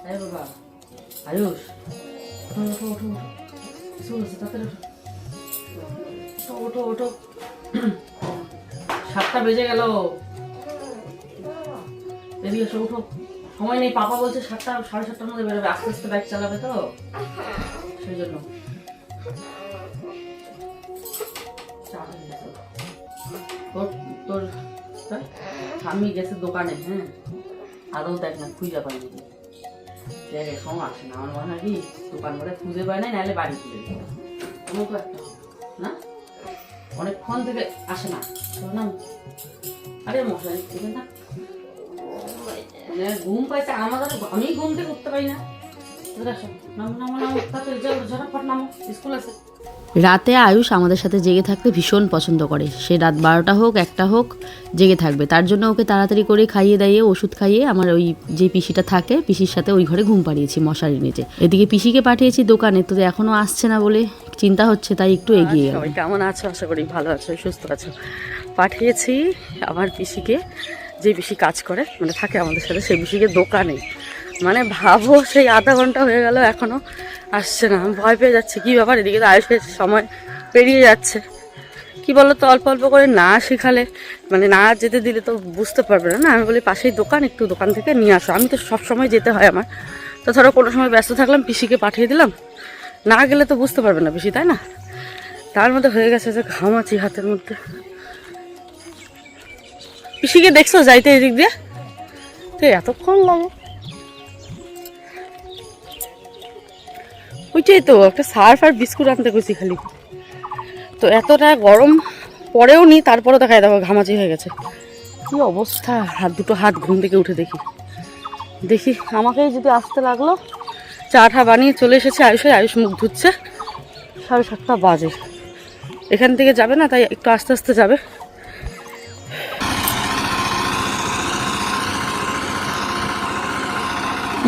আরে বাবা আয়ুষ, ওঠো ওঠো ওঠো, শুনছে তাড়াতাড়ি ওঠো ওঠো ওঠো। 7টা বেজে গেল, বেরিয়ে এসো, উঠো। সময় নেই, পাপা বলছে 7টা 7:30টার মধ্যে বেরোবে, আস্তে আস্তে বাইক চালাবে তো সেই জন্য। তোর স্বামী গেছে দোকানে, হ্যাঁ আদৌ দেখ না খুঁজে পাইনি, সময় আসে না। আমার মনে হয় কি দোকান করে খুঁজে পায় নাই, নাহলে বাড়ি খুঁজে দিই তো একটা না, অনেকক্ষণ থেকে আসে না না। আরে মশাই থেকে না ঘুম পাইছে আমাদের, আমি ঘুম থেকে উঠতে পারি না। রাতে আয়ুষ আমাদের সাথে জেগে থাকতে ভীষণ পছন্দ করে। সে রাত 12টা হোক 1টা হোক জেগে থাকবে। তার জন্য ওকে তাড়াতাড়ি করে খাইয়ে দাইয়ে ওষুধ খাইয়ে আমার ওই যে পিসিটা থাকে পিসির সাথে ওই ঘরে ঘুম পাড়িয়েছি মশারির নিচে। এদিকে পিসিকে পাঠিয়েছি দোকানে, তো এখনো আসছে না বলে চিন্তা হচ্ছে, তাই একটু এগিয়ে গেল। কেমন আছো? আশা করি ভালো আছো, সুস্থ আছো। পাঠিয়েছি আমার পিসিকে, যে পিসি কাজ করে মানে থাকে আমাদের সাথে, সেই পিসিকে দোকানে। মানে ভাবো সেই আধা ঘন্টা হয়ে গেল এখনো আসছে না। আমি ভয় পেয়ে যাচ্ছি, কি ব্যাপার। এদিকে তো আয়ুষের সময় পেরিয়ে যাচ্ছে। কি বলো তো, অল্প অল্প করে না শিখালে মানে না যেতে দিলে তো বুঝতে পারবে না। না আমি বলি পাশেই দোকান, একটু দোকান থেকে নিয়ে আসো। আমি তো সব সময় যেতে হয় আমার, তো ধরো কোনো সময় ব্যস্ত থাকলাম পিসিকে পাঠিয়ে দিলাম, না গেলে তো বুঝতে পারবে না পিসি, তাই না? তার মধ্যে হয়ে গেছে যে ঘামাচি হাতের মধ্যে। পিসিকে দেখছো যাইতে এদিক দিয়ে, তো এতক্ষণ লাগে। ওইটাই তো, একটা সার্ফ আর বিস্কুট আনতে গেছি খালি। তো এতটা গরম পরেও নি, তারপরেও দেখায় দেখো ঘামাচি হয়ে গেছে। কি অবস্থা, দুটো হাত ঘুম থেকে উঠে দেখি আমাকেই যদি আসতে লাগলো। চা বানিয়ে চলে এসেছে আয়ুষ মুখ ধুচ্ছে। 7:30 বাজে, এখান থেকে যাবে না, তাই একটু আস্তে আস্তে যাবে।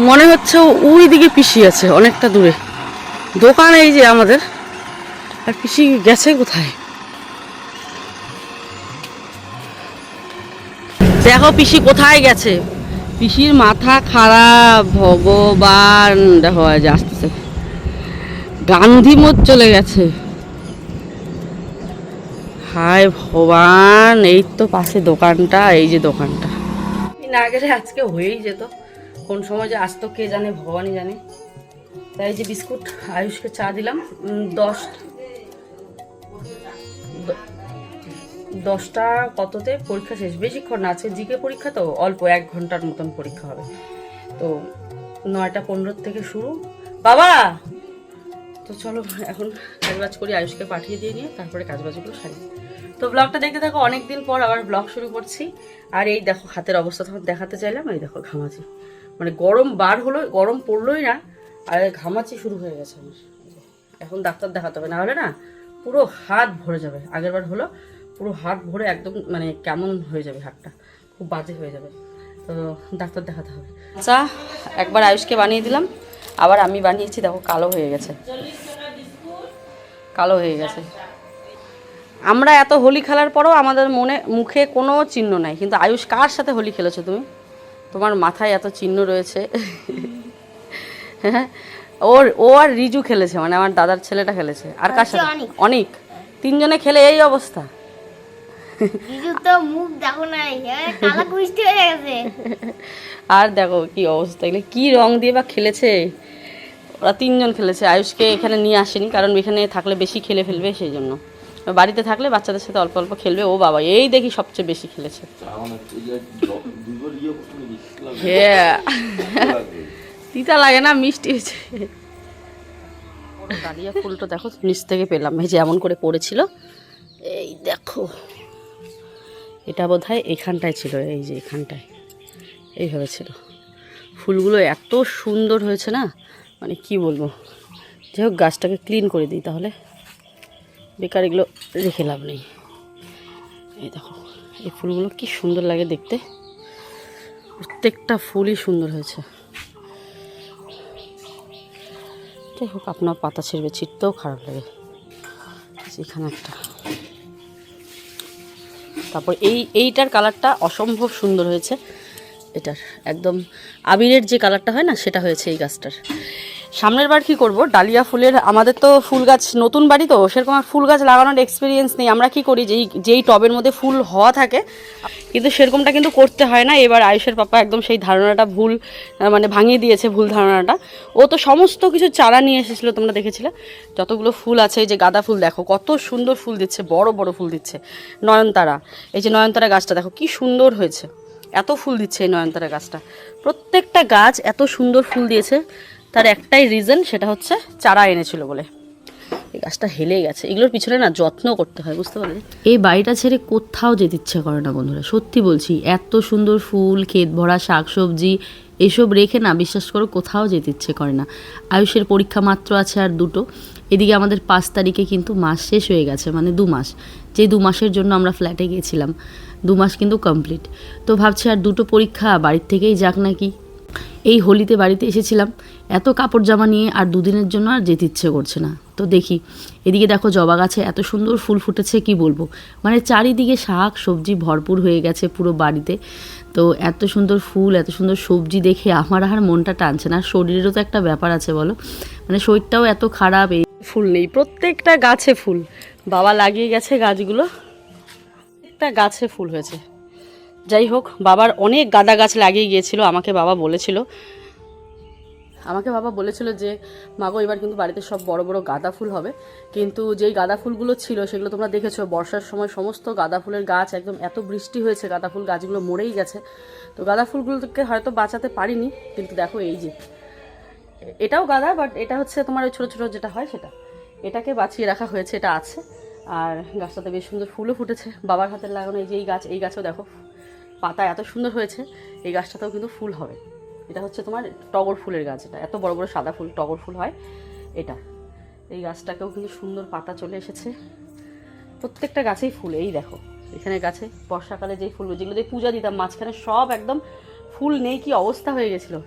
মনে হচ্ছে ওই দিকে পিসি আছে অনেকটা দূরে, দোকান এই যে আমাদের, আর পিসি গেছে কোথায়। দেখো পিসি কোথায় গেছে, পিসির মাথা খারাপ। ভগবান, দেখো আজ আসতেছে, গান্ধী মোড় চলে গেছে। হায় ভগবান, এই তো পাশে দোকানটা, এই যে দোকানটা। না গেলে আজকে হয়েই যেত, কোন সময় যে আসতো কে জানে, ভগবানই জানে। তাই যে বিস্কুট আয়ুষকে চা দিলাম। 10টা কততে পরীক্ষা শেষ, বেশিক্ষণ না, আছে জিকে পরীক্ষা তো অল্প 1 ঘন্টার মতন পরীক্ষা হবে। তো 9টা 15 থেকে শুরু। বাবা তো চলো এখন কাজবাজ করি, আয়ুষকে পাঠিয়ে দিয়ে নিয়ে তারপরে কাজবাজগুলো সারি। তো ব্লগটা দেখতে থাকো, অনেকদিন পর আবার ব্লগ শুরু করছি। আর এই দেখো হাতের অবস্থা তখন দেখাতে চাইলাম, এই দেখো ঘামাচি, মানে গরম বার হলো, গরম পড়লোই না, আর ঘামাচি শুরু হয়ে গেছে আমার। এখন ডাক্তার দেখাতে হবে, না হলে না পুরো হাত ভরে যাবে। আগেরবার হলো পুরো হাত ভরে একদম মানে কেমন হয়ে যাবে, হাতটা খুব বাজে হয়ে যাবে। তো ডাক্তার দেখাতে হবে। চা একবার আয়ুষকে বানিয়ে দিলাম, আবার আমি বানিয়েছি, দেখো কালো হয়ে গেছে, কালো হয়ে গেছে। আমরা এত হোলি খেলার পরেও আমাদের মুখে কোনো চিহ্ন নাই, কিন্তু আয়ুষ কার সাথে হোলি খেলেছো তুমি? তোমার মাথায় এত চিহ্ন রয়েছে। হ্যাঁ, ও আর রিজু খেলেছে, মানে আমার দাদার ছেলেটা খেলেছে। আর কার সাথে? অনেক, 3জনে খেলে এই অবস্থা। রিজু তো মুখ দেখো না, কালা কুষ্টি হয়ে গেছে। আর দেখো কি অবস্থা, এগুলো কি রং দিয়ে বা খেলেছে। ওরা 3জন খেলেছে, আয়ুষকে এখানে নিয়ে আসেনি, কারণ এখানে থাকলে বেশি খেলে ফেলবে, সেই জন্য। বাড়িতে থাকলে বাচ্চাদের সাথে অল্প অল্প খেলবে। ও বাবা, এই দেখি সবচেয়ে বেশি খেলেছে। হ্যাঁ, তিতা লাগে না, মিষ্টি হয়েছে। ডালিয়া ফুলটা দেখো নিচ থেকে পেলাম, এই যে এমন করে পড়েছিল, এই দেখো। এটা বোধহয় এখানটায় ছিল, এই যে এখানটায় এইভাবে ছিল। ফুলগুলো এত সুন্দর হয়েছে না, মানে কি বলবো। যাই হোক, গাছটাকে ক্লিন করে দিই, তাহলে বেকার এগুলো রেখে লাভ নেই। এই দেখো এই ফুলগুলো কি সুন্দর লাগে দেখতে, প্রত্যেকটা ফুলই সুন্দর হয়েছে। যাই হোক, আপনার পাতা ছিঁড়বে, ছিঁড়তেও খারাপ লাগে। এখানে একটা, তারপর এইটার কালারটা অসম্ভব সুন্দর হয়েছে। এটার একদম আবিরের যে কালারটা হয় না সেটা হয়েছে এই গাছটার। সামনের বার কী করব, ডালিয়া ফুলের, আমাদের তো ফুল গাছ নতুন বাড়ি তো সেরকম আর ফুল গাছ লাগানোর এক্সপিরিয়েন্স নেই। আমরা কি করি, যেই টবের মধ্যে ফুল হওয়া থাকে, কিন্তু সেরকমটা কিন্তু করতে হয় না। এবার আয়ুষের পাপা একদম সেই ধারণাটা ভুল, মানে ভাঙিয়ে দিয়েছে ভুল ধারণাটা। ও তো সমস্ত কিছু চারা নিয়ে এসেছিলো, তোমরা দেখেছিলে যতগুলো ফুল আছে। এই যে গাঁদা ফুল দেখো কত সুন্দর ফুল দিচ্ছে, বড় বড় ফুল দিচ্ছে। নয়নতারা, এই যে নয়নতারা গাছটা দেখো কি সুন্দর হয়েছে, এত ফুল দিচ্ছে এই নয়নতারা গাছটা। প্রত্যেকটা গাছ এত সুন্দর ফুল দিয়েছে, তার একটাই রিজন, সেটা হচ্ছে চারা এনেছিল বলে। এই গাছটা হেলে গেছে, এগুলোর পিছনে না যত্ন করতে হয়, বুঝতে পারলে। এই বাড়িটা ছেড়ে কোথাও যেতে ইচ্ছে করে না বন্ধুরা, সত্যি বলছি। এত সুন্দর ফুল, ক্ষেত ভরা শাকসবজি, এসব রেখে না বিশ্বাস করো কোথাও যেতে ইচ্ছে করে না। আয়ুষের পরীক্ষা মাত্র আছে আর 2টো। এদিকে আমাদের 5 তারিখে কিন্তু মাস শেষ হয়ে গেছে, মানে 2 মাস। যে 2 মাসের জন্য আমরা ফ্ল্যাটে গিয়েছিলাম, 2 মাস কিন্তু কমপ্লিট। তো ভাবছি আর 2টো পরীক্ষা বাড়ির থেকেই যাক নাকি। এই হোলিতে বাড়িতে এসেছিলাম, এত কাপড় জামা নিয়ে আর 2 দিনের জন্য আর যেতে ইচ্ছে করছে না। তো দেখি, এদিকে দেখো জবা গাছে এত সুন্দর ফুল ফুটেছে কি বলবো, মানে চারিদিকে শাক সবজি ভরপুর হয়ে গেছে পুরো বাড়িতে। তো এত সুন্দর ফুল, এত সুন্দর সবজি দেখে আমার আর মনটা টানছে না। শরীরেরও তো একটা ব্যাপার আছে বলো, মানে শরীরটাও এত খারাপ। এই ফুল নেই, প্রত্যেকটা গাছে ফুল, বাবা লাগিয়ে গেছে গাছগুলো, প্রত্যেকটা গাছে ফুল হয়েছে। যাই হোক, বাবার অনেক গাঁদা গাছ লাগিয়ে গিয়েছিল। আমাকে বাবা বলেছিল যে মাগো এবার কিন্তু বাড়িতে সব বড় বড় গাঁদা ফুল হবে। কিন্তু যেই গাঁদা ফুলগুলো ছিল সেগুলো তোমরা দেখেছো, বর্ষার সময় সমস্ত গাঁদা ফুলের গাছ একদম, এত বৃষ্টি হয়েছে গাঁদা ফুল গাছগুলো মরেই গেছে। তো গাঁদা ফুলগুলোকে হয়তো বাঁচাতে পারিনি, কিন্তু দেখো এই যে এটাও গাঁদা, বাট এটা হচ্ছে তোমার ওই ছোটো ছোটো যেটা হয় সেটা, এটাকে বাঁচিয়ে রাখা হয়েছে, এটা আছে। আর গাছটাতে বেশ সুন্দর ফুলও ফুটেছে, বাবার হাতের লাগানো। এই যে এই গাছেও দেখো পাতা এত সুন্দর হয়েছে, এই গাছটাতেও কিন্তু ফুল হবে। এটা হচ্ছে তোমার টগর ফুলের গাছ, এটা এত বড় বড় সাদা ফুল টগর ফুল হয় এটা। এই গাছটাকেও কিন্তু সুন্দর পাতা চলে এসেছে, প্রত্যেকটা গাছেই ফুল। এই দেখো এখানে গাছে বর্ষাকালে যেই ফুলগুলো যেগুলো দিয়ে পূজা দিতাম, মাঝখানে সব একদম ফুল নেই, কি অবস্থা হয়ে গেছিলো।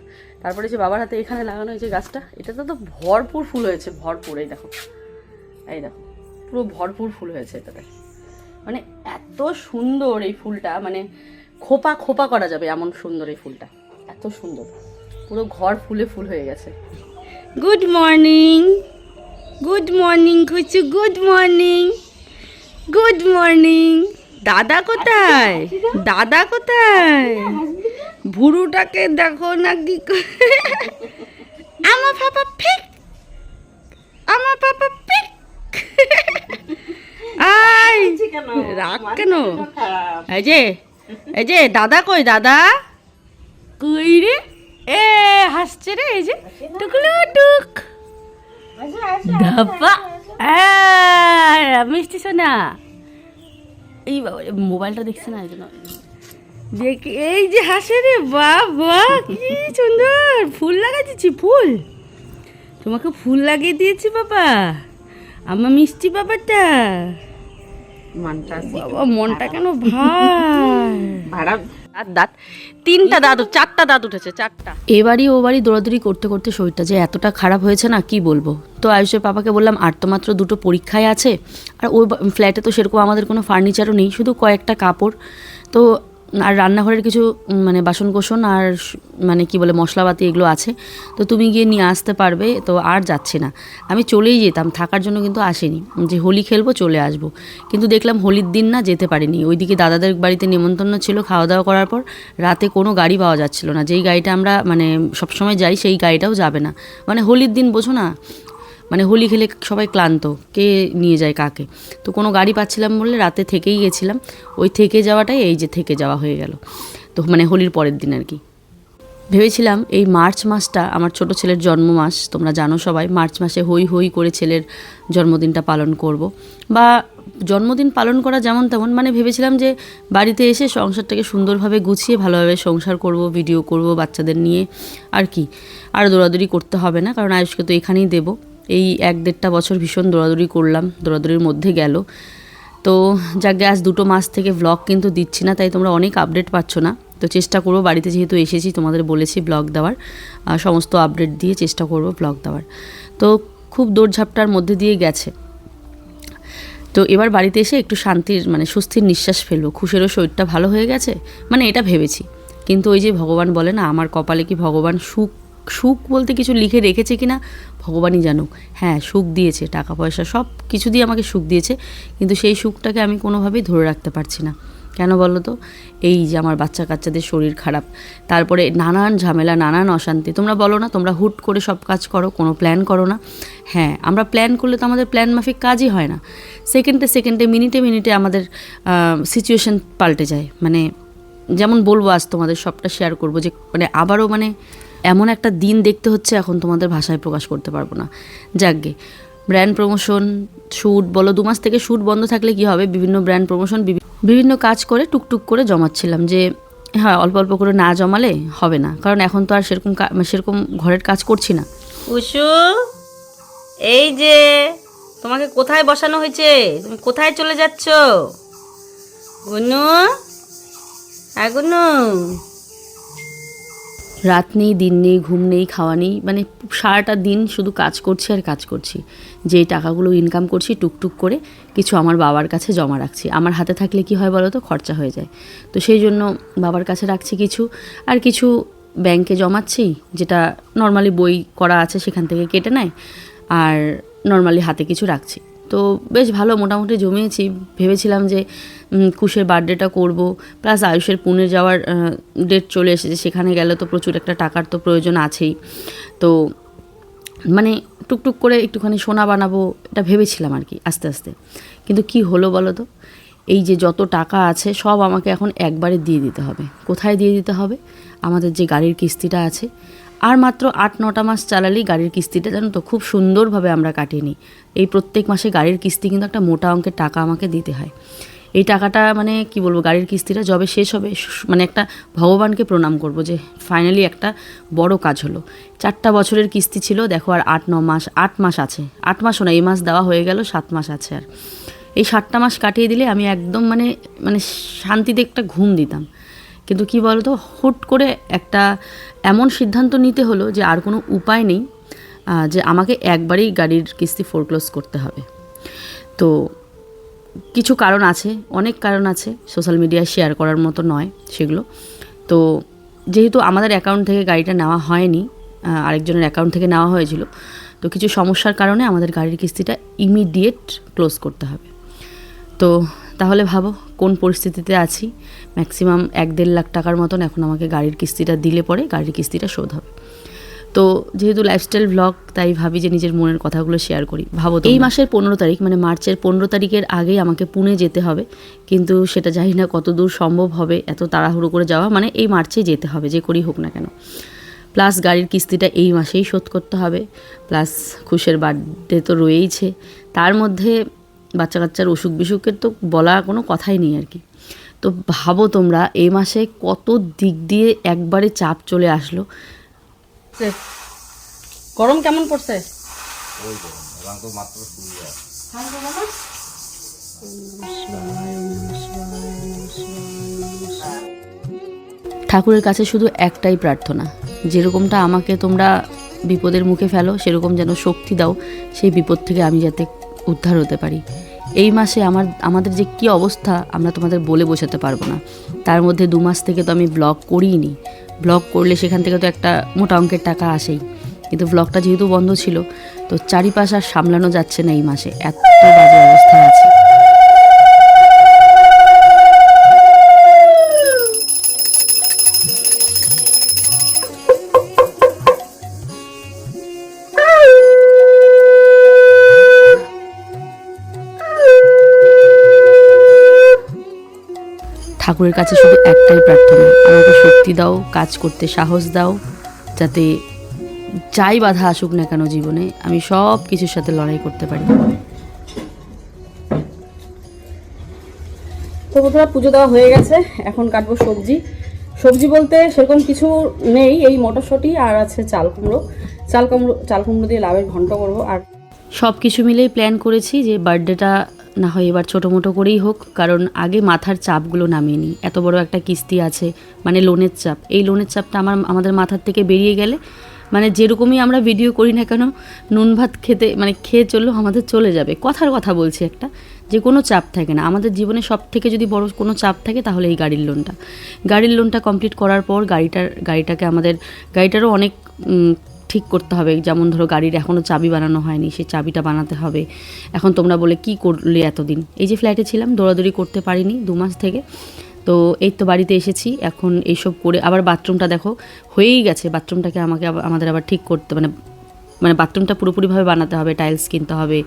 তারপরে যে বাবার হাতে এখানে লাগানো এই যে গাছটা, এটাতে তো ভরপুর ফুল হয়েছে, ভরপুর। এই দেখো পুরো ভরপুর ফুল হয়েছে এটাতে, মানে এত সুন্দর এই ফুলটা, মানে খোপা খোপা করা যাবে এমন সুন্দর এই ফুলটা, এত সুন্দর, পুরো ঘর ফুলে ফুল হয়ে গেছে। গুড মর্নিং, গুড মর্নিং কুচু, গুড মর্নিং, গুড মর্নিং। দাদা কোথায়, দাদা কোথায়? ভুরুটাকে দেখো না কি আমার পাপা ফিক, আমার পাপা ফিক। আই রাগ কেন? এই যে দাদা কই, দাদা কই রে? এ হাসছে রে, এই যে টুকলু টুক দাপা। মিষ্টি সোনা, এই বাবা মোবাইলটা দেখছে না, এই জন্য দেখ। এই যে হাসে রে, বাবা কি সুন্দর ফুল লাগিয়ে দিচ্ছি, ফুল তোমাকে ফুল লাগিয়ে দিয়েছি বাবা, আমার মিষ্টি বাবাটা। বাবা মনটা কেন ভাড়া, দাঁত 3টা দাঁত, 4টা দাঁত উঠেছে, 4টা। এবারই ও বাড়ি দৌড়াদৌড়ি করতে করতে শরীরটা যে এতটা খারাপ হয়েছে না কি বলবো। তো আয়ুষের পাপাকে বললাম আর তো মাত্র 2টো পরীক্ষায় আছে, আর ওই ফ্ল্যাটে তো সেরকম আমাদের কোনো ফার্নিচারও নেই, শুধু কয়েকটা কাপড় তো, আর রান্নাঘরের কিছু মানে বাসনকোসন আর মানে কি বলে মশলাপাতি এগুলো আছে, তো তুমি গিয়ে নিয়ে আসতে পারবে। তো আর যাচ্ছি না, আমি চলেই যেতাম, থাকার জন্য কিন্তু আসিনি, যে হোলি খেলবো চলে আসবো। কিন্তু দেখলাম হোলির দিন না যেতে পারিনি, ওইদিকে দাদাদের বাড়িতে নেমন্তন্ন ছিল। খাওয়া দাওয়া করার পর রাতে কোনো গাড়ি পাওয়া যাচ্ছিল না, যেই গাড়িটা আমরা মানে সবসময় যাই সেই গাড়িটাও যাবে না, মানে হোলির দিন বোঝো না, মানে হোলি খেলে সবাই ক্লান্ত, কে নিয়ে যায় কাকে। তো কোনো গাড়ি পাচ্ছিলাম বলে রাতে থেকেই গেছিলাম। ওই থেকে যাওয়াটাই এই যে থেকে যাওয়া হয়ে গেল, তো মানে হোলির পরের দিন আর কি। ভেবেছিলাম এই মার্চ মাসটা আমার ছোট ছেলের জন্ম মাস, তোমরা জানো সবাই মার্চ মাসে হই হই করে ছেলের জন্মদিনটা পালন করব, বা জন্মদিন পালন করা যেমন তেমন, মানে ভেবেছিলাম যে বাড়িতে এসে সংসারটাকে সুন্দরভাবে গুছিয়ে ভালোভাবে সংসার করব, ভিডিও করব বাচ্চাদের নিয়ে, আর কি আর দৌড়াদৌড়ি করতে হবে না, কারণ আয়ুষকে তো এখানেই দেবো। এই 1-1.5 বছর ভীষণ দৌড়াদৌড়ি করলাম, দৌড়াদৌড়ির মধ্যে গেল। তো যাকে আজ 2টো মাস থেকে ব্লগ কিন্তু দিচ্ছি না, তাই তোমরা অনেক আপডেট পাচ্ছ না। তো চেষ্টা করবো বাড়িতে যেহেতু এসেছি, তোমাদের বলেছি ব্লগ দেওয়ার, সমস্ত আপডেট দিয়ে চেষ্টা করব ব্লগ দেওয়ার। তো খুব দৌড়ঝাপটার মধ্যে দিয়ে গেছে। তো এবার বাড়িতে এসে একটু শান্তির মানে স্বস্তির নিঃশ্বাস ফেলবো, খুশেরও শরীরটা ভালো হয়ে গেছে, মানে এটা ভেবেছি। কিন্তু ওই যে ভগবান বলে না, আমার কপালে কি ভগবান সুখ সুখ বলতে কিছু লিখে রেখেছে কি না ভগবানই জানুক। হ্যাঁ, সুখ দিয়েছে, টাকা পয়সা সব কিছু দিয়ে আমাকে সুখ দিয়েছে, কিন্তু সেই সুখটাকে আমি কোনোভাবেই ধরে রাখতে পারছি না। কেন বলো তো? এই যে আমার বাচ্চা কাচ্চাদের শরীর খারাপ, তারপরে নানান ঝামেলা, নানান অশান্তি। তোমরা বলো না, তোমরা হুট করে সব কাজ করো, কোনো প্ল্যান করো না। হ্যাঁ, আমরা প্ল্যান করলে তো আমাদের প্ল্যান মাফিক কাজই হয় না। সেকেন্ডে সেকেন্ডে, মিনিটে মিনিটে আমাদের সিচুয়েশন পাল্টে যায়। মানে যেমন বলবো, আজ তোমাদের সবটা শেয়ার করবো যে মানে আবারও মানে এমন একটা দিন দেখতে হচ্ছে, এখন তোমাদের ভাষায় প্রকাশ করতে পারবো না। যাকগে, ব্র্যান্ড প্রমোশন, শ্যুট বলো, 2 মাস থেকে শ্যুট বন্ধ থাকলে কি হবে, বিভিন্ন ব্র্যান্ড প্রমোশন, বিভিন্ন কাজ করে টুকটুক করে জমাচ্ছিলাম। যে হ্যাঁ, অল্প অল্প করে না জমালে হবে না, কারণ এখন তো আর সেরকম ঘরের কাজ করছি না। উষু, এই যে তোমাকে কোথায় বসানো হয়েছে, তুমি কোথায় চলে যাচ্ছ? গুনু, গুনু। রাত নেই, দিন নেই, ঘুম নেই, খাওয়া নেই, মানে সারাটা দিন শুধু কাজ করছি আর কাজ করছি। যেই টাকাগুলো ইনকাম করছি টুকটুক করে কিছু আমার বাবার কাছে জমা রাখছি। আমার হাতে থাকলে কি হয় বলো তো, খরচা হয়ে যায়। তো সেই জন্য বাবার কাছে রাখছি কিছু, আর কিছু ব্যাংকে জমাচ্ছি, যেটা নর্মালি বই করা আছে সেখান থেকে কেটে নেয়, আর নর্মালি হাতে কিছু রাখছি। তো বেশ ভালো মোটামুটি জমিয়েছি। ভেবেছিলাম যে কুশের বার্থডেটা করব, প্লাস আয়ুষের পুনে যাওয়ার ডেট চলে এসেছে, সেখানে গেলে তো প্রচুর একটা টাকার তো প্রয়োজন আছেই। তো মানে টুকটুক করে একটুখানি সোনা বানাবো, এটা ভেবেছিলাম আর কি, আস্তে আস্তে। কিন্তু কি হলো বলো তো, এই যে যত টাকা আছে সব আমাকে এখন একবারে দিয়ে দিতে হবে। কোথায় দিয়ে দিতে হবে? আমাদের যে গাড়ির কিস্তিটা আছে, আর মাত্র 8-9টা মাস চালালেই গাড়ির কিস্তিটা জানো তো খুব সুন্দরভাবে আমরা কাটিয়ে নিই। এই প্রত্যেক মাসে গাড়ির কিস্তি কিন্তু একটা মোটা অঙ্কের টাকা আমাকে দিতে হয়। এই টাকাটা মানে কি বলবো, গাড়ির কিস্তিটা যবে শেষ হবে, মানে একটা ভগবানকে প্রণাম করব যে ফাইনালি একটা বড় কাজ হলো। 4টা বছরের কিস্তি ছিল, দেখো আর 8-9 মাস, 8 মাস আছে। 8 মাসও না, এই মাস দেওয়া হয়ে গেল, 7 মাস আছে। আর এই 7টা মাস কাটিয়ে দিলে আমি একদম মানে মানে শান্তিতে একটা ঘুম দিতাম। কিন্তু কি বলতো, হুট করে একটা এমন সিদ্ধান্ত নিতে হলো যে আর কোনো উপায় নেই, যে আমাকে একবারেই গাড়ির কিস্তি ফোরক্লোজ করতে হবে। তো কিছু কারণ আছে, অনেক কারণ আছে, সোশ্যাল মিডিয়ায় শেয়ার করার মতো নয় সেগুলো। তো যেহেতু আমাদের অ্যাকাউন্ট থেকে গাড়িটা নেওয়া হয়নি, আরেকজনের অ্যাকাউন্ট থেকে নেওয়া হয়েছিল, তো কিছু সমস্যার কারণে আমাদের গাড়ির কিস্তিটা ইমিডিয়েট ক্লোজ করতে হবে। তো তাহলে ভাবো কোন পরিস্থিতিতে আছি। ম্যাক্সিমাম 1-1.5 লাখ টাকার মতন এখন আমাকে গাড়ির কিস্তিটা দিলে পরে গাড়ির কিস্তিটা শোধ হবে। তো যেহেতু লাইফস্টাইল ব্লগ, তাই ভাবি যে নিজের মনের কথাগুলো শেয়ার করি। ভাবো, এই মাসের 15 তারিখ মানে মার্চের 15 তারিখের আগেই আমাকে পুনে যেতে হবে, কিন্তু সেটা জানি না কত দূর সম্ভব হবে। এত তাড়াহুড়ো করে যাওয়া মানে এই মার্চেই যেতে হবে, যে করেই হোক না কেন। প্লাস গাড়ির কিস্তিটা এই মাসেই শোধ করতে হবে, প্লাস খুশের বার্থডে তো রয়েইছে, তার মধ্যে বাচ্চা কাচ্চার অসুখ বিসুখের তো বলা কোনো কথাই নেই আর কি। তো ভাবো তোমরা, এই মাসে কত দিক দিয়ে একবারে চাপ চলে আসলো। গরম কেমন পড়ছে? ঠাকুরের কাছে শুধু একটাই প্রার্থনা, যেরকমটা আমাকে তোমরা বিপদের মুখে ফেলো, সেরকম যেন শক্তি দাও, সেই বিপদ থেকে আমি যাতে উদ্ধার হতে পারি। এই মাসে আমাদের যে কী অবস্থা আমরা তোমাদের বলে বোঝাতে পারবো না। তার মধ্যে 2 মাস থেকে তো আমি ব্লগ করিনি। ব্লগ করলে সেখান থেকে তো একটা মোটা অঙ্কের টাকা আসেই, কিন্তু ব্লগটা যেহেতু বন্ধ ছিল, তো চারিপাশ আর সামলানো যাচ্ছে না। এই মাসে এত বাজে অবস্থায় আছে। ঠাকুরের কাছে শুধু একটাই প্রার্থনা, আমাকে শক্তি দাও, কাজ করতে সাহস দাও, যাতে যাই বাধা আসুক না কেন জীবনে, আমি সব কিছুর সাথে লড়াই করতে পারি। তো বন্ধুরা, পুজো দেওয়া হয়ে গেছে, এখন কাটবো সবজি। সবজি বলতে সেরকম কিছু নেই, এই মটরশুঁটি আর আছে চাল কুমড়ো দিয়ে লাউয়ের ঘন্ট করবো। আর সব কিছু মিলেই প্ল্যান করেছি যে বার্থডেটা না হয় এবার ছোটো মোটো করেই হোক, কারণ আগে মাথার চাপগুলো নামিয়ে নিই। এত বড় একটা কিস্তি আছে, মানে লোনের চাপ। এই লোনের চাপটা আমাদের মাথার থেকে বেরিয়ে গেলে মানে যেরকমই আমরা ভিডিও করি না কেন, নুন ভাত খেতে মানে খেয়ে চললেও আমাদের চলে যাবে। কথার কথা বলছি একটা, যে কোনো চাপ থাকে না আমাদের জীবনে। সব থেকে যদি বড় কোনো চাপ থাকে তাহলে এই গাড়ির লোনটা কমপ্লিট করার পর গাড়িটারও অনেক ঠিক করতে হবে। যেমন ধরো গাড়ির এখনও চাবি বানানো হয়নি, সেই চাবিটা বানাতে হবে। এখন তোমরা বলে কি করলে এতদিন? এই যে ফ্ল্যাটে ছিলাম, দৌড়াদৌড়ি করতে পারিনি 2 মাস থেকে। তো এই তো বাড়িতে এসেছি, এখন এইসব করে আবার বাথরুমটা দেখো হয়েই গেছে। বাথরুমটাকে আমাদের আবার ঠিক করতে মানে বাথরুমটা পুরোপুরিভাবে বানাতে হবে, টাইলস কিনতে হবে।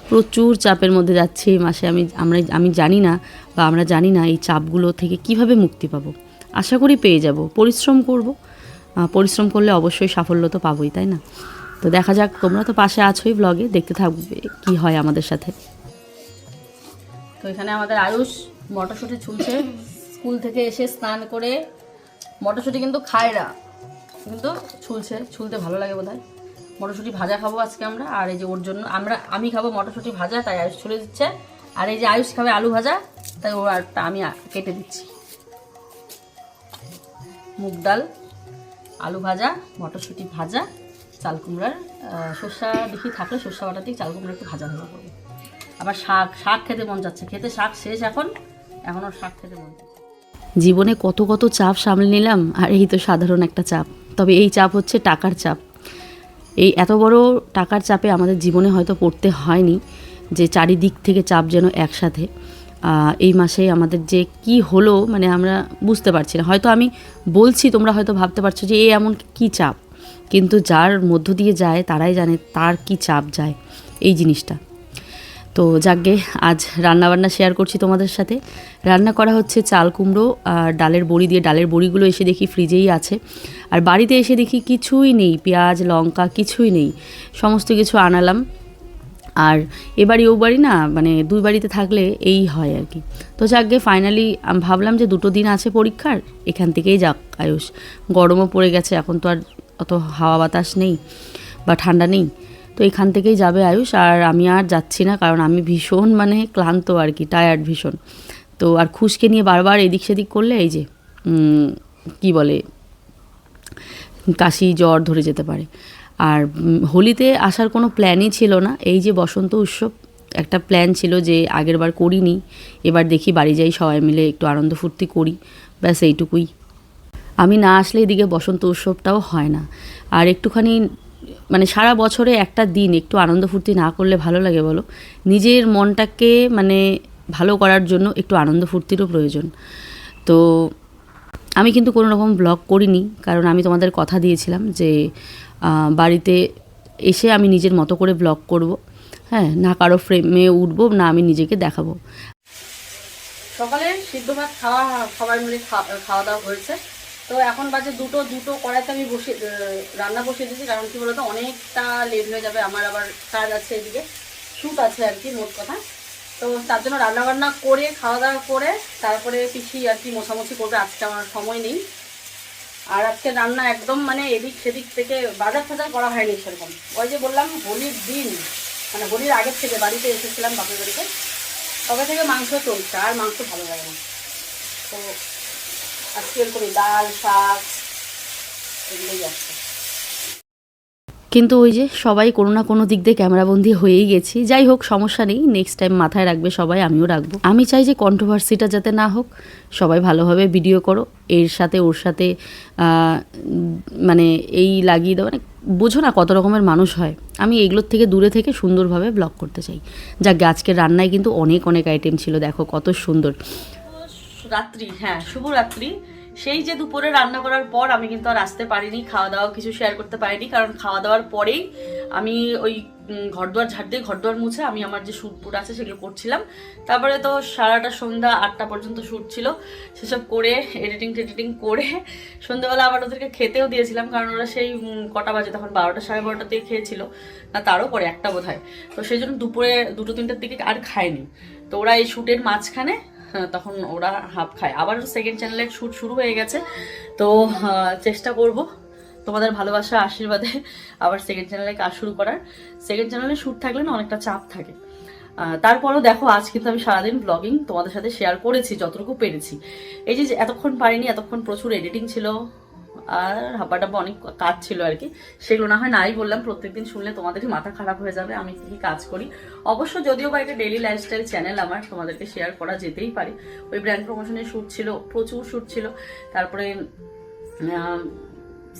প্রচুর চাপের মধ্যে যাচ্ছে এই মাসে। আমি জানি না, বা আমরা জানি না এই চাপগুলো থেকে কিভাবে মুক্তি পাবো। আশা করি পেয়ে যাব, পরিশ্রম করব। পরিশ্রম করলে অবশ্যই সাফল্য তো পাবোই, তাই না? তো দেখা যাক, তোমরা তো পাশে আছোই, ব্লগে দেখতে থাকবে কি হয় আমাদের সাথে। তো এখানে আমাদের আয়ুষ মটরশুঁটি ছুলছে। স্কুল থেকে এসে স্নান করে মটরশুঁটি কিন্তু খায় না, কিন্তু ছুলতে ভালো লাগে বোধহয়। মটরশুঁটি ভাজা খাবো আজকে আমরা। আর এই যে ওর জন্য আমি খাবো মটরশুঁটি ভাজা, তাই আয়ুষ ছুলে দিচ্ছে। আর এই যে আয়ুষ খাবে আলু ভাজা, তাই ওর আরটা আমি কেটে দিচ্ছি। মুগ ডাল, আলু ভাজা, মটরশুঁটি ভাজা, চাল কুমড়ার সর্ষা দেখি থাকলে সর্ষা বাটা দিয়ে চাল কুমড়া একটু ভাজা করবো। আবার শাক খেতে মন যাচ্ছে, খেতে শাক শেষ এখনও শাক খেতে মন যাচ্ছে। জীবনে কত কত চাপ সামলে নিলাম, আর এই তো সাধারণ একটা চাপ। তবে এই চাপ হচ্ছে টাকার চাপ। এই এত বড় টাকার চাপে আমাদের জীবনে হয়তো পড়তে হয়নি, যে চারিদিক থেকে চাপ যেন একসাথে। এই মাসে আমাদের যে কি হলো মানে আমরা বুঝতে পারছি না। হয়তো আমি বলছি, তোমরা হয়তো ভাবতে পারছো যে এমন কি চাপ, কিন্তু যার মধ্য দিয়ে যায় তারাই জানে তার কি চাপ যায় এই জিনিসটা। তো যাকগে, আজ রান্নাবান্না শেয়ার করছি তোমাদের সাথে। রান্না করা হচ্ছে চাল কুমড়ো আর ডালের বড়ি দিয়ে। ডালের বড়িগুলো এসে দেখি ফ্রিজেই আছে, আর বাড়িতে এসে দেখি কিছুই নেই, পেঁয়াজ লঙ্কা কিছুই নেই। সমস্ত কিছু আনালাম। আর এবাড়ি ও বাড়ি না, মানে 2 বাড়িতে থাকলে এই হয় আর কি। তো যাকগে, ফাইনালি আমি ভাবলাম যে 2 দিন আছে পরীক্ষার, এখান থেকেই যাক আয়ুষ। গরমও পড়ে গেছে, এখন তো আর অত হাওয়া বাতাস নেই বা ঠান্ডা নেই, তো এখান থেকেই যাবে আয়ুষ। আর আমি আর যাচ্ছি না, কারণ আমি ভীষণ মানে ক্লান্ত আর কি, টায়ার্ড ভীষণ। তো আর খুশকে নিয়ে বারবার এদিক সেদিক করলে এই যে কি বলে, কাশি জ্বর ধরে যেতে পারে। আর হোলিতে আসার কোনো প্ল্যানই ছিল না। এই যে বসন্ত উৎসব একটা প্ল্যান ছিল, যে আগের বার করিনি, এবার দেখি বাড়ি যাই, সবাই মিলে একটু আনন্দ ফুর্তি করি, ব্যাস এইটুকুই। আমি না আসলে এদিকে বসন্ত উৎসবটাও হয় না। আর একটুখানি মানে সারা বছরে একটা দিন একটু আনন্দ ফুর্তি না করলে ভালো লাগে বলো? নিজের মনটাকে মানে ভালো করার জন্য একটু আনন্দ ফুর্তিরও প্রয়োজন। তো আমি কিন্তু কোনো রকম ব্লগ করিনি, কারণ আমি তোমাদের কথা দিয়েছিলাম যে বাড়িতে এসে আমি নিজের মতো করে ব্লগ করব। হ্যাঁ, না কারো ফ্রেমে উঠবো, না আমি নিজেকে দেখাবো। সকালে সিদ্ধ ভাত সবাই মিলে খাওয়া দাওয়া হয়েছে। তো এখন বাজে দুটো কড়াইতে আমি রান্না বসিয়ে দিয়েছি। কারণ কি বলতো, অনেকটা লেট হয়ে যাবে, আমার আবার কাজ আছে, এদিকে শ্যুট আছে আর কি, মোট কথা। তো তার জন্য রান্নাবান্না করে খাওয়া দাওয়া করে তারপরে পিসি আর কি মোছামুছি করবে। আজকে আমার সময় নেই। আর আজকে রান্না একদম মানে এদিক সেদিক থেকে বাজার ফাজার করা হয়নি সেরকম। ওই যে বললাম, হোলির দিন মানে হোলির আগের থেকে বাড়িতে এসেছিলাম বাপের বাড়িতে, তবে থেকে মাংস চলছে, আর মাংস ভালো লাগে না। তো আজকে এরকমই ডাল শাক এগুলোই আসছে। কিন্তু ওই যে সবাই কোনো না কোনো দিক দিয়ে ক্যামেরাবন্দি হয়েই গেছি। যাই হোক, সমস্যা নেই, নেক্সট টাইম মাথায় রাখবে সবাই, আমিও রাখবো। আমি চাই যে কন্ট্রোভার্সিটা যাতে না হোক, সবাই ভালোভাবে ভিডিও করো। এর সাথে ওর সাথে মানে এই লাগিয়ে দেওয়া, মানে বোঝো না কত রকমের মানুষ হয়। আমি এগুলোর থেকে দূরে থেকে সুন্দরভাবে ব্লগ করতে চাই। যাক, আজকের রান্নায় কিন্তু অনেক আইটেম ছিল, দেখো কত সুন্দর। রাত্রি, হ্যাঁ শুভরাত্রি। সেই যে দুপুরে রান্না করার পর আমি কিন্তু আর আসতে পারিনি, খাওয়া দাওয়া কিছু শেয়ার করতে পারিনি। কারণ খাওয়া দাওয়ার পরেই আমি ওই ঘরদুয়ার ঝাড় দিয়ে ঘরদুয়ার মুছে আমি আমার যে শ্যুটপুট আছে সেগুলো করছিলাম। তারপরে তো সারাটা সন্ধ্যা 8টা পর্যন্ত শ্যুট ছিল, সেসব করে এডিটিং করে সন্ধ্যাবেলা আবার ওদেরকে খেতেও দিয়েছিলাম। কারণ ওরা সেই কটা বাজে, তখন 12টা সাড়ে 12টার দিকে খেয়েছিল, না তারও পরে 1টা বোধ হয়। তো সেই জন্য দুপুরে 2-3টার দিকে আর খায়নি। তো ওরা এই শ্যুটের মাঝখানে তখন ওরা হাফ খায়। আবার সেকেন্ড চ্যানেলের শ্যুট শুরু হয়ে গেছে। তো চেষ্টা করব তোমাদের ভালোবাসা আশীর্বাদে আবার সেকেন্ড চ্যানেলে কাজ শুরু করার। সেকেন্ড চ্যানেলে শ্যুট থাকলে না অনেকটা চাপ থাকে। তারপরেও দেখো, আজ কিন্তু আমি সারাদিন ব্লগিং তোমাদের সাথে শেয়ার করেছি যতটুকু পেরেছি। এই যে এতক্ষণ পারিনি, এতক্ষণ প্রচুর এডিটিং ছিল, আর হাব্বা ডাব্বা অনেক কাজ ছিল আর কি, সেগুলো না হয় নাই বললাম, প্রত্যেকদিন শুনলে তোমাদেরই মাথা খারাপ হয়ে যাবে আমি কি কাজ করি। অবশ্য যদিও বা এটা ডেইলি লাইফস্টাইল চ্যানেল আমার, তোমাদেরকে শেয়ার করা যেতেই পারে। ওই ব্র্যান্ড প্রমোশনের শ্যুট ছিল, প্রচুর শ্যুট ছিল, তারপরে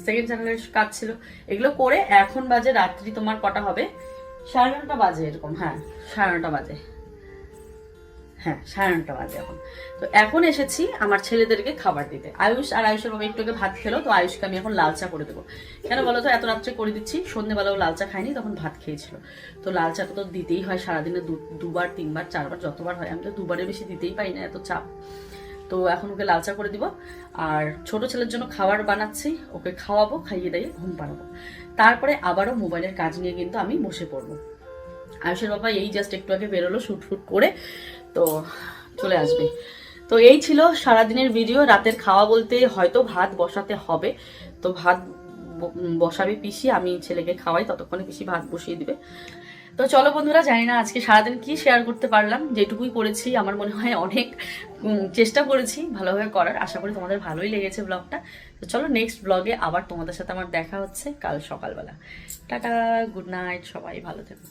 সেকেন্ড চ্যানেলের কাজ ছিল, এগুলো করে এখন বাজে রাত্রি তোমার কটা হবে, 9:30 বাজে এরকম, হ্যাঁ 9:30 বাজে, হ্যাঁ 9:30 বাজে এখন। তো এখন এসেছি আমার ছেলেদেরকে খাবার দিতে। আয়ুষ আর আয়ুষের বাবা একটু আগে ভাত খেলো, তো আয়ুষকে আমি এখন লাল চা করে দেবো। কেন বলো তো, এত রাত্রে করে দিচ্ছি, সন্ধ্যেবেলাও লাল চা খাইনি, তখন ভাত খেয়েছিল। তো লাল চাটা তো দিতেই হয় সারাদিনে, দুবার 3বার 4বার যতবার হয়, আমি তো 2বারের বেশি দিতেই পারি না, এত চাপ। তো এখন ওকে লাল চা করে দিব, আর ছোট ছেলের জন্য খাবার বানাচ্ছি, ওকে খাওয়াবো, খাইয়ে দিয়ে ঘুম পাড়াবো। তারপরে আবারও মোবাইলের কাজ নিয়ে কিন্তু আমি বসে পড়বো। আয়ুষের বাবা এই জাস্ট একটু আগে বেরোলো শুট ফুট করে, তো চলে আসবে। তো এই ছিল সারাদিনের ভিডিও। রাতের খাওয়া বলতে হয়তো ভাত বসাতে হবে, তো ভাত বসাবে পিসি, আমি ছেলেকে খাওয়াই, ততক্ষণে পিসি ভাত বসিয়ে দিবে। তো চলো বন্ধুরা, জানি না আজকে সারাদিন কি শেয়ার করতে পারলাম, যেটুকুই করেছি আমার মনে হয় অনেক চেষ্টা করেছি ভালোভাবে করার, আশা করি তোমাদের ভালোই লেগেছে ব্লগটা। তো চলো নেক্সট ব্লগে আবার তোমাদের সাথে আমার দেখা হচ্ছে কাল সকালবেলা। টাটা, গুড নাইট, সবাই ভালো থেকো।